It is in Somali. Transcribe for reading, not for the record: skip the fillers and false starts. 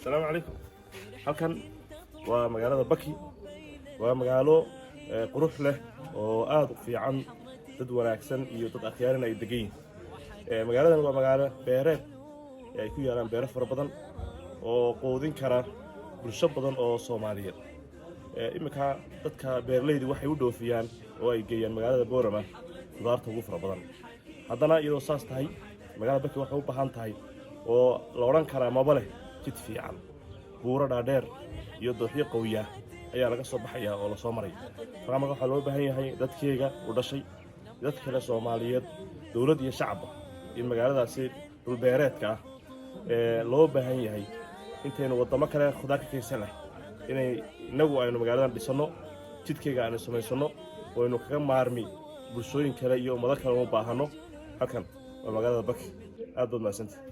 السلام عليكم. halkan waa magaalada Baki waa magaalo qurux leh oo aad u fiican dad wanaagsan iyo dad akhyaarin ay degan yihiin magaaladan waa magaalo beereed ay ku yaalaan beero fara badan oo qoodin kara bulsho badan oo Soomaaliyeed imika dadka beerleydu waxay u dhoofiyaan oo ay geeyaan magaalada Boorama qudaarta ugu fara badan haddana iyadoo saas tahay magaalada Baki waxay u baahan tahay oo la oran karaa maba leh jid fiican buuro dhaadheer iyo dooxyo qawiya ayaa laga soo baxaya oo la soo maray marka waxa loo baahan yahay dadkeega u dhashay dad kale Soomaaliyeed dawlad iyo shacab in magaaladaasi dhul beereedka loo baahan yahay intaynu wadamo kale khudaar ka kaysan inay inagu aynu magaaladan dhisano jidkeega aan samaysano oo aynu kaga maarmi bulshooyin kale iyo ummado kale u baahano halkan waa magaalada Baki aad baad mahadsantahay